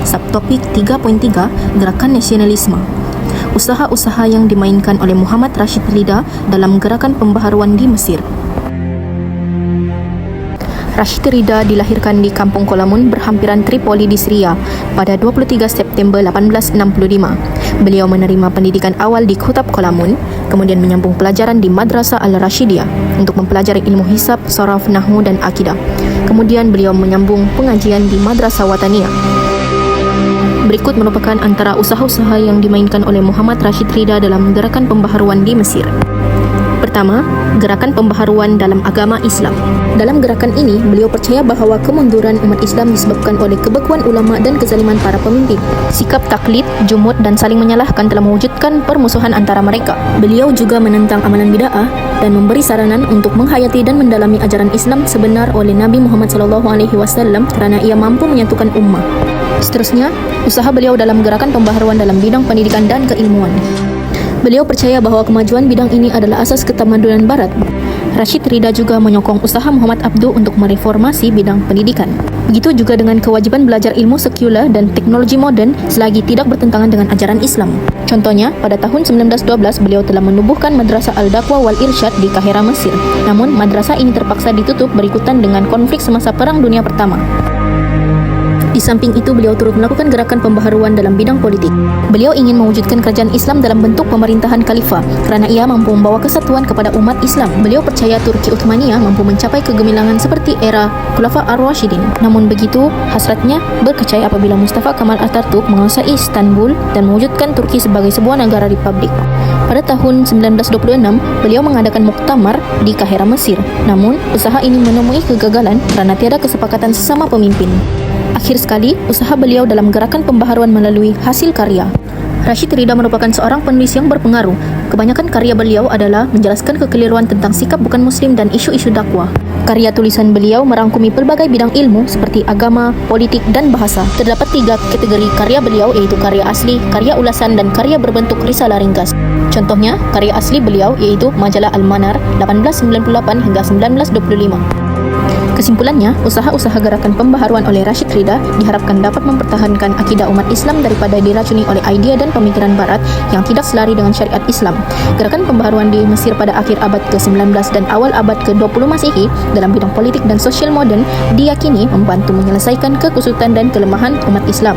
Subtopik 3.3 Gerakan Nasionalisme. Usaha-usaha yang dimainkan oleh Muhammad Rashid Rida dalam gerakan pembaharuan di Mesir. Rashid Rida dilahirkan di Kampung Kolamun berhampiran Tripoli di Syria pada 23 September 1865. Beliau menerima pendidikan awal di Khutab Kolamun, kemudian menyambung pelajaran di Madrasah Al-Rashidiyah untuk mempelajari ilmu hisab, saraf, nahwu dan akidah. Kemudian beliau menyambung pengajian di Madrasah Wataniyah. Berikut merupakan antara usaha-usaha yang dimainkan oleh Muhammad Rashid Rida dalam gerakan pembaharuan di Mesir. Pertama, gerakan pembaharuan dalam agama Islam. Dalam gerakan ini, beliau percaya bahawa kemunduran umat Islam disebabkan oleh kebekuan ulama dan kezaliman para pemimpin. Sikap taklid, jumud dan saling menyalahkan telah mewujudkan permusuhan antara mereka. Beliau juga menentang amalan bid'ah dan memberi saranan untuk menghayati dan mendalami ajaran Islam sebenar oleh Nabi Muhammad SAW kerana ia mampu menyatukan ummah. Seterusnya, usaha beliau dalam gerakan pembaharuan dalam bidang pendidikan dan keilmuan. Beliau percaya bahawa kemajuan bidang ini adalah asas ketamadunan Barat. Rashid Rida juga menyokong usaha Muhammad Abduh untuk mereformasi bidang pendidikan. Begitu juga dengan kewajiban belajar ilmu sekular dan teknologi moden selagi tidak bertentangan dengan ajaran Islam. Contohnya, pada tahun 1912 beliau telah menubuhkan Madrasah Al-Daqwa wal Irsyad di Kahira, Mesir. Namun, madrasah ini terpaksa ditutup berikutan dengan konflik semasa Perang Dunia Pertama. Di samping itu, beliau turut melakukan gerakan pembaharuan dalam bidang politik. Beliau ingin mewujudkan kerajaan Islam dalam bentuk pemerintahan khalifah kerana ia mampu membawa kesatuan kepada umat Islam. Beliau percaya Turki Uthmaniyah mampu mencapai kegemilangan seperti era Khulafa Ar-Rashidin. Namun begitu, hasratnya berkecai apabila Mustafa Kemal Atatürk menguasai Istanbul dan mewujudkan Turki sebagai sebuah negara republik. Pada tahun 1926, beliau mengadakan muktamar di Kahira, Mesir. Namun, usaha ini menemui kegagalan kerana tiada kesepakatan sesama pemimpin. Akhir sekali, usaha beliau dalam gerakan pembaharuan melalui hasil karya. Rashid Rida merupakan seorang penulis yang berpengaruh. Kebanyakan karya beliau adalah menjelaskan kekeliruan tentang sikap bukan muslim dan isu-isu dakwah. Karya tulisan beliau merangkumi pelbagai bidang ilmu seperti agama, politik dan bahasa. Terdapat 3 kategori karya beliau, iaitu karya asli, karya ulasan dan karya berbentuk risalah ringkas. Contohnya, karya asli beliau iaitu Majalah Al-Manar 1898 hingga 1925. Kesimpulannya, usaha-usaha gerakan pembaharuan oleh Rashid Rida diharapkan dapat mempertahankan akidah umat Islam daripada diracuni oleh idea dan pemikiran Barat yang tidak selari dengan syariat Islam. Gerakan pembaharuan di Mesir pada akhir abad ke-19 dan awal abad ke-20 Masehi dalam bidang politik dan sosial moden diyakini membantu menyelesaikan kekusutan dan kelemahan umat Islam.